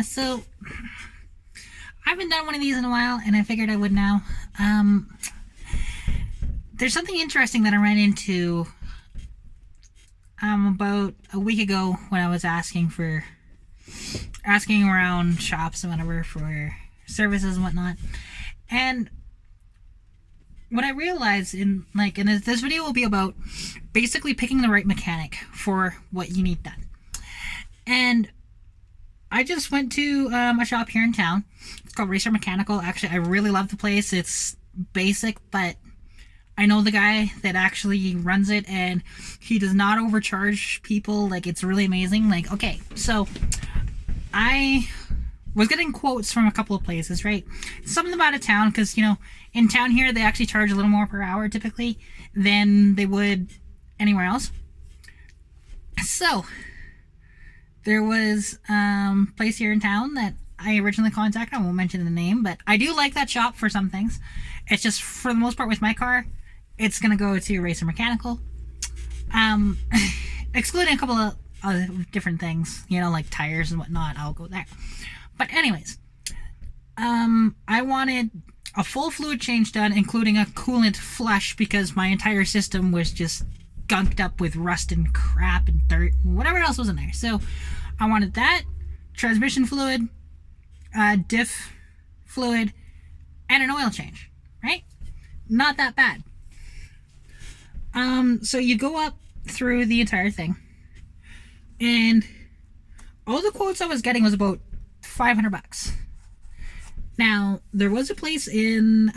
So I haven't done one of these in a while, and I figured I would now. There's something interesting that I ran into about a week ago when I was asking around shops and whatever for services and whatnot. And what I realized and this video will be about basically picking the right mechanic for what you need done. And I just went to a shop here in town. It's called Racer Mechanical. Actually, I really love the place. It's basic, but I know the guy that actually runs it, and he does not overcharge people. Like, it's really amazing. Like, okay, so I was getting quotes from a couple of places, right? Some of them out of town, because, you know, in town here, they actually charge a little more per hour typically than they would anywhere else. So there was a place here in town that I originally contacted. I won't mention the name, but I do like that shop for some things. It's just, for the most part with my car, it's going to go to Racer Mechanical. Excluding a couple of different things, you know, like tires and whatnot, I'll go there. But anyways, I wanted a full fluid change done, including a coolant flush, because my entire system was just gunked up with rust and crap and dirt and whatever else was in there. So I wanted that, transmission fluid, diff fluid, and an oil change, right? Not that bad. So you go up through the entire thing, and all the quotes I was getting was about $500. Now, there was a place in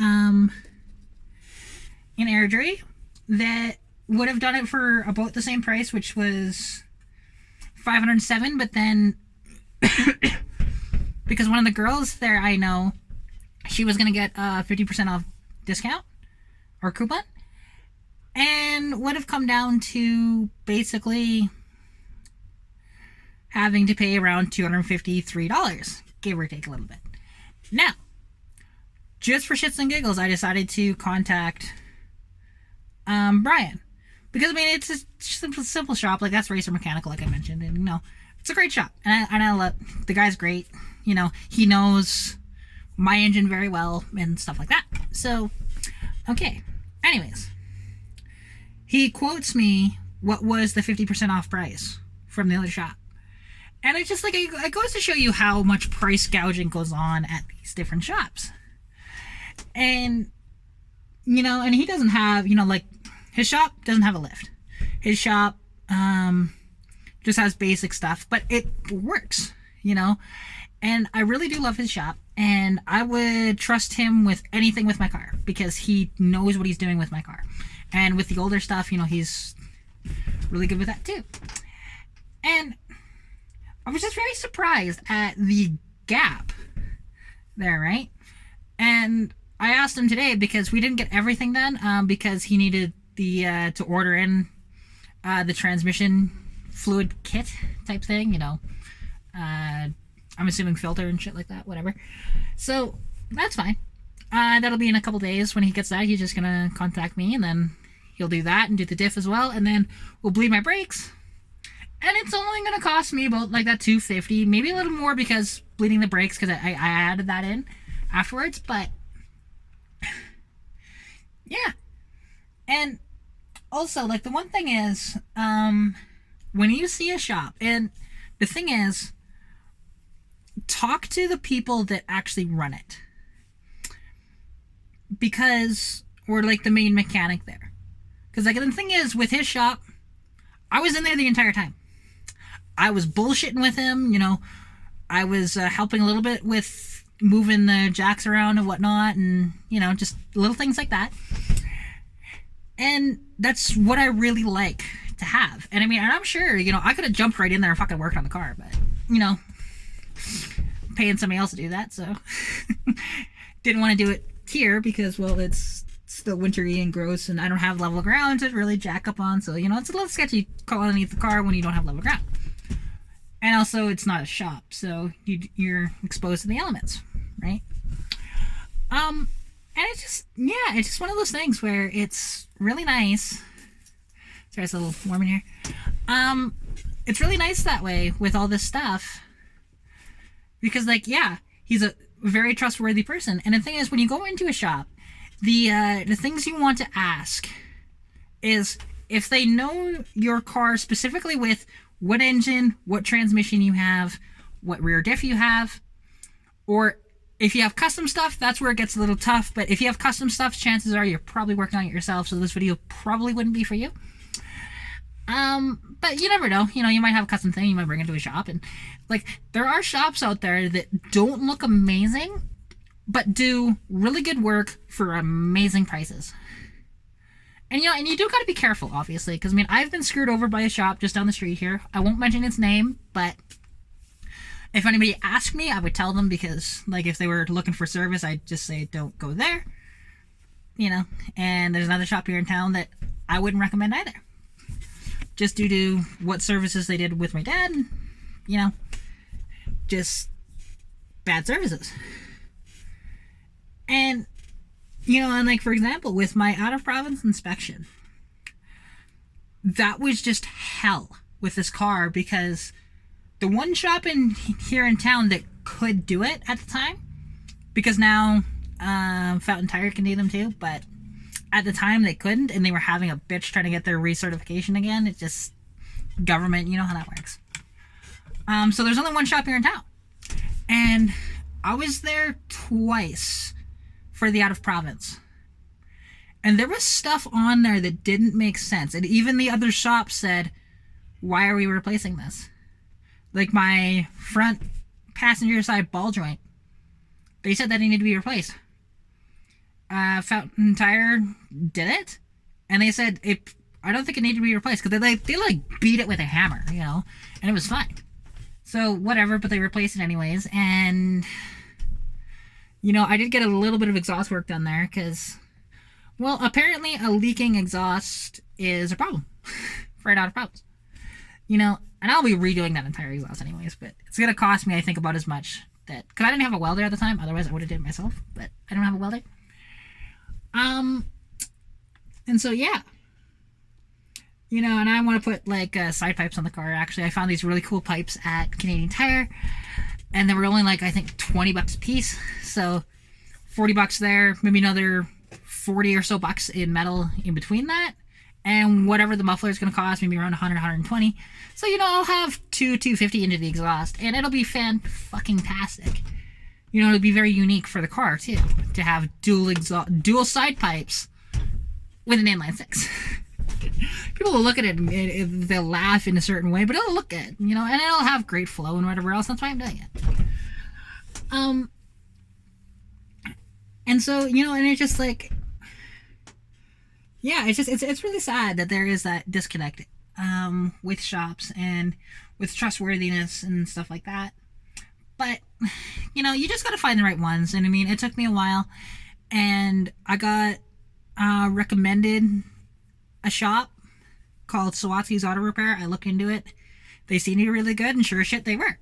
Airdrie that would have done it for about the same price, which was $507, but then because one of the girls there I know, she was going to get a 50% off discount or coupon, and would have come down to basically having to pay around $253, give or take a little bit. Now, just for shits and giggles, I decided to contact Brian, because I mean, it's a simple shop. Like, that's Racer Mechanical, like I mentioned, and you know, it's a great shop, and I love the guy's great. You know, he knows my engine very well and stuff like that. So, okay. Anyways, he quotes me what was the 50% off price from the other shop. And it's just like, it goes to show you how much price gouging goes on at these different shops. And, you know, and he doesn't have, you know, like, his shop doesn't have a lift. His shop just has basic stuff, but it works, you know. And I really do love his shop, and I would trust him with anything with my car, because he knows what he's doing with my car. And with the older stuff, you know, he's really good with that too. And I was just very surprised at the gap there, right? And I asked him today, because we didn't get everything done, because he needed the to order in the transmission fluid kit type thing, you know. I'm assuming filter and shit like that, whatever. So that's fine. That'll be in a couple days. When he gets that, he's just gonna contact me, and then he'll do that and do the diff as well, and then we'll bleed my brakes. And it's only going to cost me about like that $250, maybe a little more, because bleeding the brakes, because I added that in afterwards. But yeah. And also, like, the one thing is, when you see a shop, and the thing is, talk to the people that actually run it, because, or like the main mechanic there, because like the thing is, with his shop, I was in there the entire time. I was bullshitting with him, you know. I was helping a little bit with moving the jacks around and whatnot, and, you know, just little things like that. And that's what I really like to have. And I mean, and I'm sure, you know, I could have jumped right in there and fucking worked on the car, but, you know, paying somebody else to do that, so didn't want to do it here, because, well, it's still wintry and gross, and I don't have level ground to really jack up on, so, you know, it's a little sketchy crawling underneath the car when you don't have level ground. And also, it's not a shop, so you're exposed to the elements, right? And it's just, yeah, it's just one of those things where it's really nice. Sorry, it's a little warm in here. It's really nice that way with all this stuff, because like, yeah, he's a very trustworthy person. And the thing is, when you go into a shop, the things you want to ask is if they know your car specifically with what engine, what transmission you have, what rear diff you have, or if you have custom stuff, that's where it gets a little tough. But if you have custom stuff, chances are you're probably working on it yourself, so this video probably wouldn't be for you. But you never know. You know, you might have a custom thing, you might bring it to a shop, and like, there are shops out there that don't look amazing, but do really good work for amazing prices. And you know, and you do gotta be careful, obviously, because I mean, I've been screwed over by a shop just down the street here. I won't mention its name, but if anybody asked me, I would tell them, because like, if they were looking for service, I'd just say don't go there. You know, and there's another shop here in town that I wouldn't recommend either, just due to what services they did with my dad. You know, just bad services. And you know, and like, for example, with my out-of-province inspection, that was just hell with this car, because the one shop here in town that could do it at the time, because now Fountain Tire can do them too, but at the time they couldn't, and they were having a bitch trying to get their recertification again. It's just government, you know how that works. So there's only one shop here in town, and I was there twice for the out of province, and there was stuff on there that didn't make sense, and even the other shop said, why are we replacing this? Like, my front passenger side ball joint, they said that it needed to be replaced. Fountain Tire did it, and they said I don't think it needed to be replaced, because they beat it with a hammer, you know, and it was fine. So whatever, but they replaced it anyways. And you know, I did get a little bit of exhaust work done there, because, well, apparently a leaking exhaust is a problem for an out of province. You know, and I'll be redoing that entire exhaust anyways, but it's gonna cost me, I think, about as much, that, because I didn't have a welder at the time, otherwise I would have did it myself, but I don't have a welder. And so yeah, you know, and I want to put like side pipes on the car. Actually, I found these really cool pipes at Canadian Tire, and they were only like, I think, 20 bucks a piece. So 40 bucks there, maybe another 40 or so bucks in metal in between that, and whatever the muffler is going to cost, maybe around 100, 120. So, you know, I'll have $250 into the exhaust, and it'll be fan-fucking-tastic. You know, it'll be very unique for the car, too, to have dual side pipes with an inline six. People will look at it and they'll laugh in a certain way, but it'll look good, you know, and it'll have great flow and whatever else. That's why I'm doing it. And so, you know, and it's just like, yeah, it's really sad that there is that disconnect with shops and with trustworthiness and stuff like that. But, you know, you just got to find the right ones. And I mean, it took me a while, and I got recommended a shop called Sawatsky's Auto Repair. I looked into it. They seemed really good, and sure as shit they were.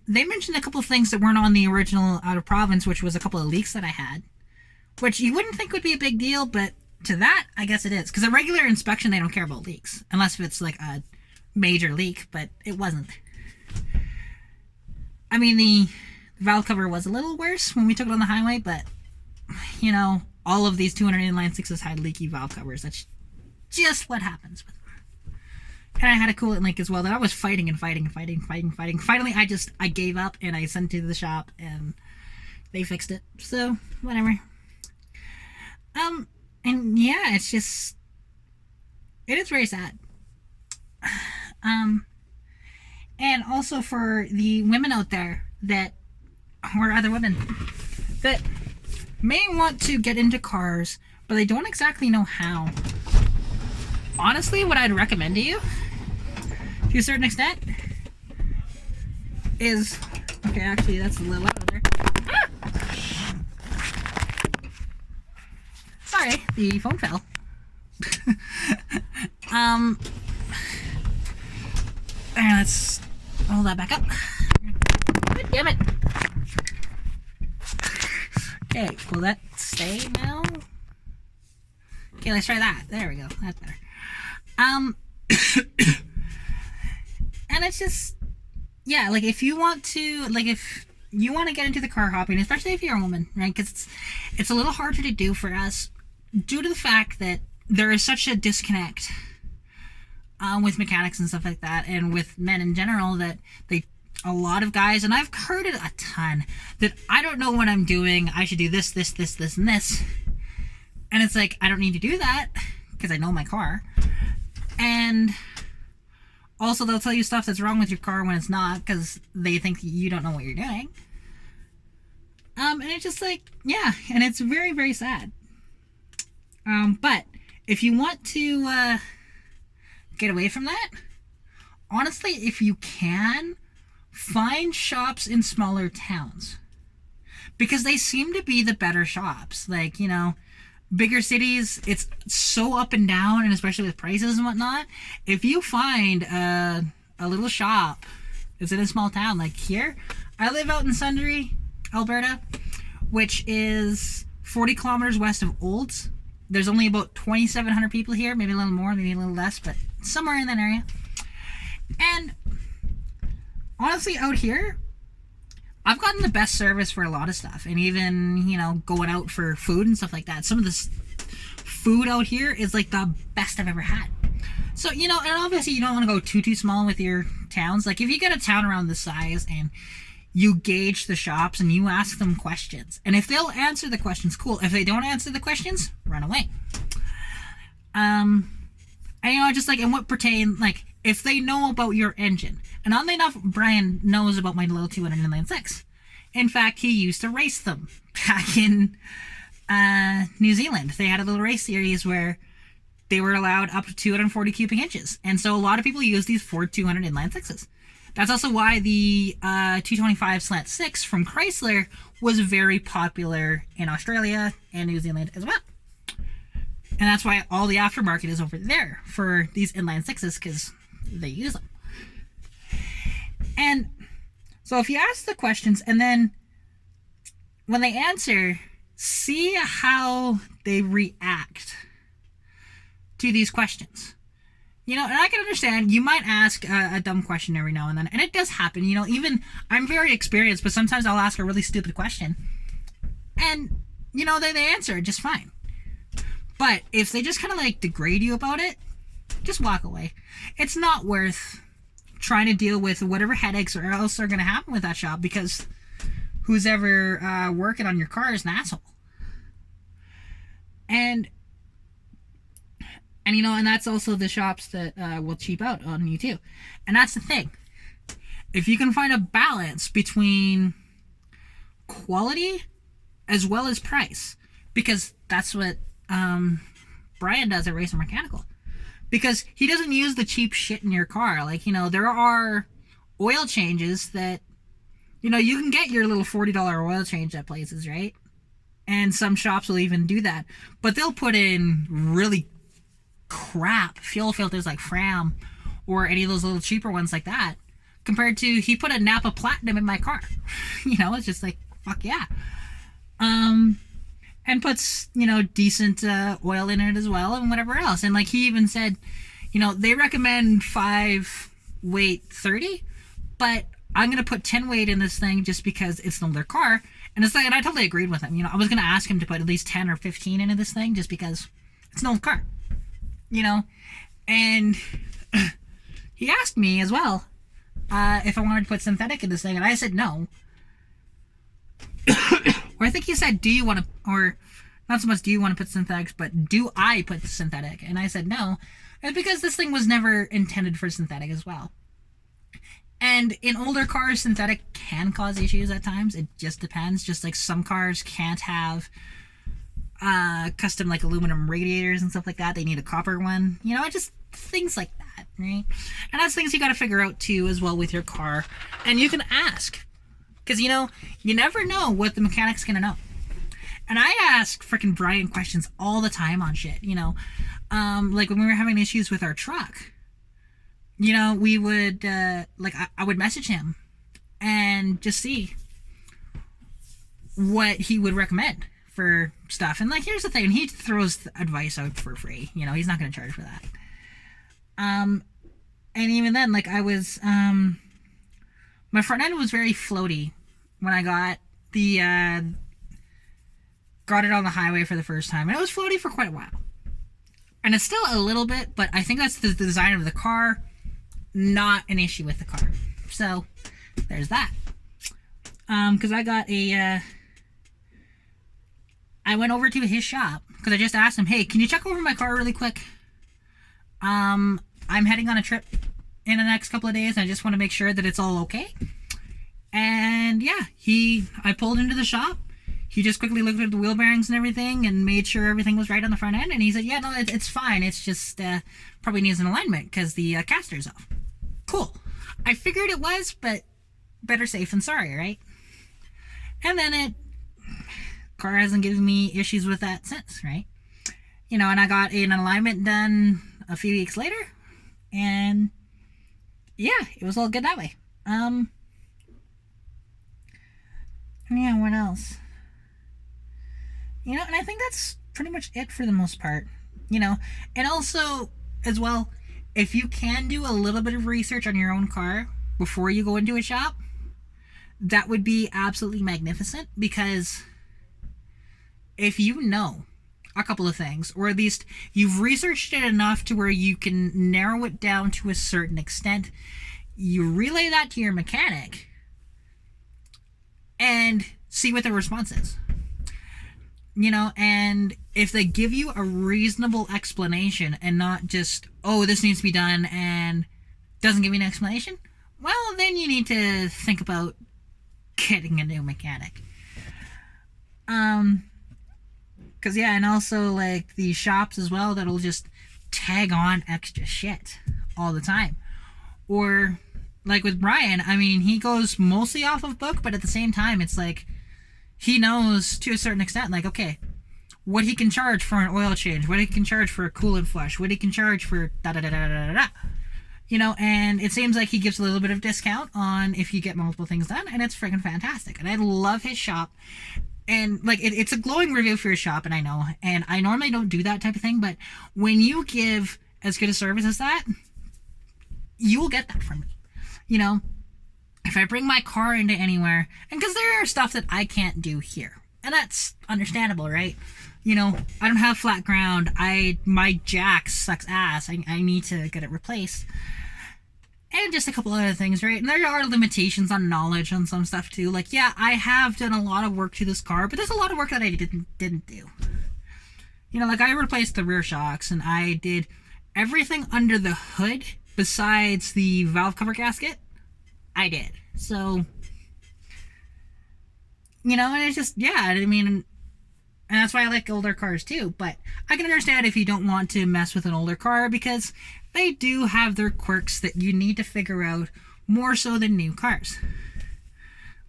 They mentioned a couple of things that weren't on the original out of province, which was a couple of leaks that I had, which you wouldn't think would be a big deal, but to that, I guess it is. Because a regular inspection, they don't care about leaks, unless if it's like a major leak, but it wasn't. I mean, the valve cover was a little worse when we took it on the highway, but, you know, all of these 200 inline sixes had leaky valve covers. That's just what happens with them. And I had a coolant leak as well that I was fighting. Finally, I gave up, and I sent it to the shop, and they fixed it. So, whatever. And yeah, it's just, it is very sad. And also for the women out there that, or other women, that may want to get into cars, but they don't exactly know how. Honestly, what I'd recommend to you, to a certain extent, is, okay, actually, that's a little loud there. Sorry, the phone fell. Let's hold that back up. God damn it. Okay, will that stay now? Okay, let's try that. There we go. That's better. And it's just, yeah, like if you want to, like if you want to get into the car hopping, especially if you're a woman, right? Because it's a little harder to do for us due to the fact that there is such a disconnect with mechanics and stuff like that, and with men in general, that they a lot of guys, and I've heard it a ton, that I don't know what I'm doing. I should do this, this, this, this, and this. And it's like, I don't need to do that because I know my car. And also, they'll tell you stuff that's wrong with your car when it's not because they think you don't know what you're doing. And it's just like, yeah, and it's very, very sad. But if you want to get away from that, honestly, if you can, find shops in smaller towns. Because they seem to be the better shops. Like, you know, bigger cities, it's so up and down, and especially with prices and whatnot. If you find a little shop that's in a small town, like here, I live out in Sundre, Alberta, which is 40 kilometers west of Olds. There's only about 2,700 people here, maybe a little more, maybe a little less, but somewhere in that area. And honestly, out here, I've gotten the best service for a lot of stuff. And even, you know, going out for food and stuff like that. Some of this food out here is like the best I've ever had. So, you know, and obviously you don't want to go too small with your towns. Like if you get a town around this size and you gauge the shops and you ask them questions, and if they'll answer the questions, cool. If they don't answer the questions, run away. And you know, just like, and what pertain, like, if they know about your engine, and oddly enough, Brian knows about my little 200 inline six. In fact, he used to race them back in New Zealand. They had a little race series where they were allowed up to 240 cubic inches, and so a lot of people use these Ford 200 inline sixes. That's also why the 225 slant 6 from Chrysler was very popular in Australia and New Zealand as well. And that's why all the aftermarket is over there for these inline sixes, because they use them. And so if you ask the questions, and then when they answer, see how they react to these questions. You know, and I can understand, you might ask a dumb question every now and then, and it does happen. You know, even I'm very experienced, but sometimes I'll ask a really stupid question, and, you know, they answer it just fine. But if they just kind of like degrade you about it, just walk away. It's not worth trying to deal with whatever headaches or else are going to happen with that shop, because who's ever working on your car is an asshole. And you know, and that's also the shops that will cheap out on you too. And that's the thing. If you can find a balance between quality as well as price, because that's what Brian does at Racer Mechanical. Because he doesn't use the cheap shit in your car. Like, you know, there are oil changes that, you know, you can get your little $40 oil change at places, right? And some shops will even do that. But they'll put in really crap fuel filters like Fram or any of those little cheaper ones like that, compared to, he put a Napa Platinum in my car. You know, it's just like, fuck yeah. And puts, you know, decent oil in it as well, and whatever else. And like he even said, you know, they recommend 5 weight 30, but I'm gonna put 10 weight in this thing just because it's an older car. And it's like, and I totally agreed with him. You know, I was gonna ask him to put at least 10 or 15 into this thing just because it's an old car. You know, and he asked me as well if I wanted to put synthetic in this thing, and I said no. Or I think he said, do you want to, or not so much do you want to put synthetics, but do I put synthetic? And I said no, and because this thing was never intended for synthetic as well. And in older cars, synthetic can cause issues at times. It just depends. Just like some cars can't have custom like aluminum radiators and stuff like that. They need a copper one. You know, just things like that, right? And that's things you got to figure out too as well with your car. And you can ask, because, you know, you never know what the mechanic's gonna know. And I ask freaking Brian questions all the time on shit, you know. Like when we were having issues with our truck, you know, we would like I would message him and just see what he would recommend for stuff. And like, here's the thing, he throws advice out for free, you know, he's not going to charge for that. And even then, like, I was my front end was very floaty when I got it on the highway for the first time, and it was floaty for quite a while. And it's still a little bit, but I think that's the design of the car, not an issue with the car. So there's that. Because I got I went over to his shop because I just asked him, hey, can you check over my car really quick? I'm heading on a trip in the next couple of days, and I just want to make sure that it's all okay. And yeah, I pulled into the shop. He just quickly looked at the wheel bearings and everything and made sure everything was right on the front end. And he said, yeah, no, it's fine. It's just probably needs an alignment because the caster's off. Cool. I figured it was, but better safe than sorry, right? And then car hasn't given me issues with that since, right? You know, and I got an alignment done a few weeks later. And yeah, it was all good that way. And yeah, what else? You know, and I think that's pretty much it for the most part. You know, and also, as well, if you can do a little bit of research on your own car before you go into a shop, that would be absolutely magnificent, because if you know a couple of things, or at least you've researched it enough to where you can narrow it down to a certain extent, you relay that to your mechanic and see what the response is. You know, and if they give you a reasonable explanation and not just, oh, this needs to be done, and doesn't give you an explanation, well, then you need to think about getting a new mechanic. Because, yeah, and also, like, the shops as well that'll just tag on extra shit all the time. Or, like with Brian, I mean, he goes mostly off of book, but at the same time, it's like, he knows to a certain extent, like, okay, what he can charge for an oil change, what he can charge for a coolant flush, what he can charge for da-da-da-da-da-da-da. You know, and it seems like he gives a little bit of discount on if you get multiple things done, and it's freaking fantastic. And I love his shop. And, like, it's a glowing review for his shop, and I know. And I normally don't do that type of thing, but when you give as good a service as that, you will get that from me. You know? If I bring my car into anywhere, and because there are stuff that I can't do here, and that's understandable, right? You know, I don't have flat ground. My jack sucks ass. I need to get it replaced. And just a couple other things, right? And there are limitations on knowledge on some stuff too. Like, yeah, I have done a lot of work to this car, but there's a lot of work that I didn't do. You know, like, I replaced the rear shocks, and I did everything under the hood besides the valve cover gasket. I did. So, you know, and it's just, yeah, I mean, and that's why I like older cars too. But I can understand if you don't want to mess with an older car, because they do have their quirks that you need to figure out more so than new cars.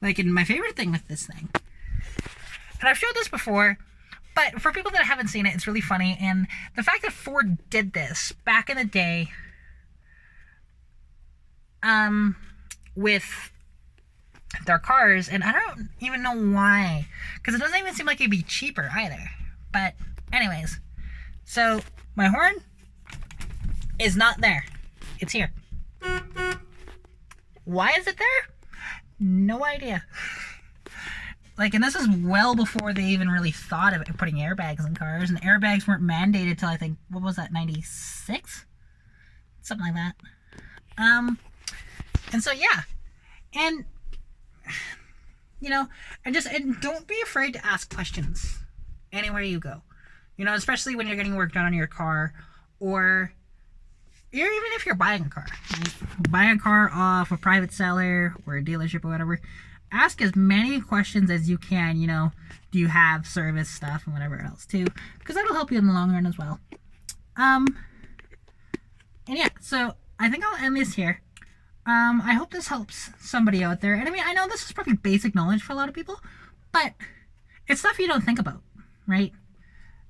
Like, and my favorite thing with this thing, and I've showed this before, but for people that haven't seen it, it's really funny. And the fact that Ford did this back in the day, with their cars, and I don't even know why, because it doesn't even seem like it'd be cheaper either. But anyways, so my horn is not there. It's here. Why is it there? No idea. Like, and this is well before they even really thought of it, putting airbags in cars, and airbags weren't mandated till, I think, what was that, 96? Something like that. And so, yeah. And, you know, and don't be afraid to ask questions anywhere you go. You know, especially when you're getting work done on your car, or even if you're buying a car. Right? Buying a car off a private seller or a dealership or whatever. Ask as many questions as you can, you know. Do you have service stuff and whatever else too? Because that'll help you in the long run as well. And yeah, so I think I'll end this here. I hope this helps somebody out there. And I mean, I know this is probably basic knowledge for a lot of people, but it's stuff you don't think about, right?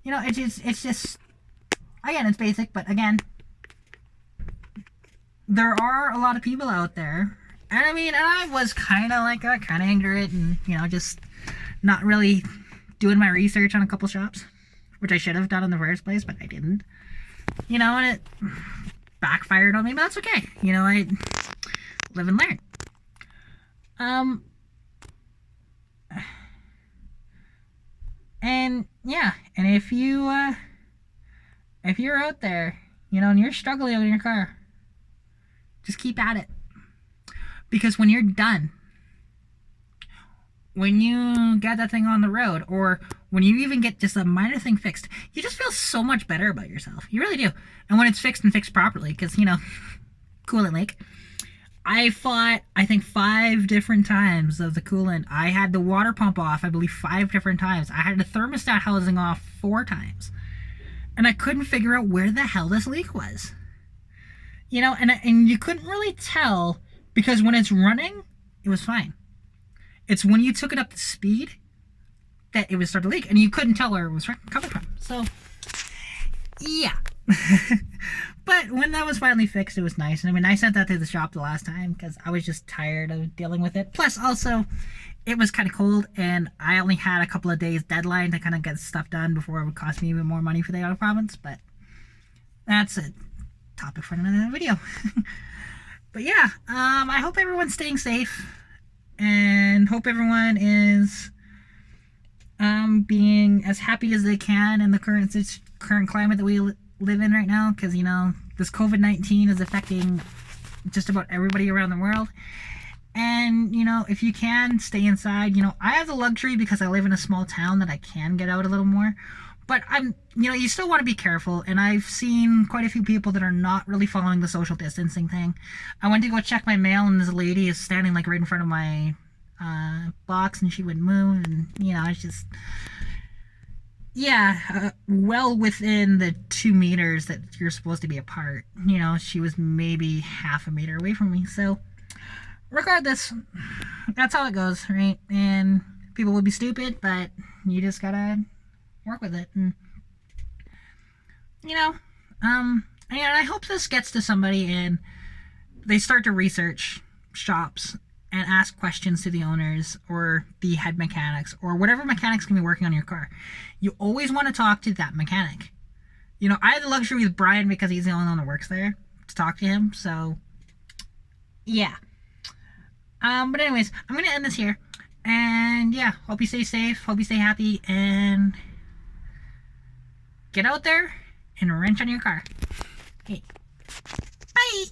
You know, it's just, again, it's basic, but again, there are a lot of people out there. And I mean, I was kind of like that, kind of ignorant, and, you know, just not really doing my research on a couple shops, which I should have done in the first place, but I didn't. You know, and it backfired on me, but that's okay. You know, I live and learn. Um, and yeah, and if you're out there, and you're struggling with your car, just keep at it. Because when you're done, when you get that thing on the road, or when you even get just a minor thing fixed, you just feel so much better about yourself. You really do. And when it's fixed and fixed properly, because, coolant leak. I fought, I think, 5 different times of the coolant. I had the water pump off, I believe, 5 different times. I had the thermostat housing off 4 times. And I couldn't figure out where the hell this leak was. And you couldn't really tell, because when it's running, it was fine. It's when you took it up to speed that it would start to leak, and you couldn't tell where it was coming from. So, yeah. But when that was finally fixed, it was nice. And I mean, I sent that to the shop the last time because I was just tired of dealing with it. Plus, also, it was kind of cold, and I only had a couple of days deadline to kind of get stuff done before it would cost me even more money for the auto province. But that's a topic for another video. But yeah, I hope everyone's staying safe, and hope everyone is being as happy as they can in the current climate that we live in right now, because this COVID-19 is affecting just about everybody around the world. And if you can, stay inside. I have the luxury, because I live in a small town, that I can get out a little more. But you still want to be careful, and I've seen quite a few people that are not really following the social distancing thing. I went to go check my mail, and this lady is standing like right in front of my box, and she wouldn't move, and it's just, yeah, well within the 2 meters that you're supposed to be apart. She was maybe half a meter away from me. So regardless, that's how it goes, right? And people will be stupid, but you just gotta work with it. And I hope this gets to somebody and they start to research shops and ask questions to the owners or the head mechanics or whatever mechanics can be working on your car. You always want to talk to that mechanic. I have the luxury with Brian, because he's the only one that works there, to talk to him. So yeah. But anyways, I'm gonna end this here. And yeah, hope you stay safe, hope you stay happy, and get out there and wrench on your car. Okay. Bye.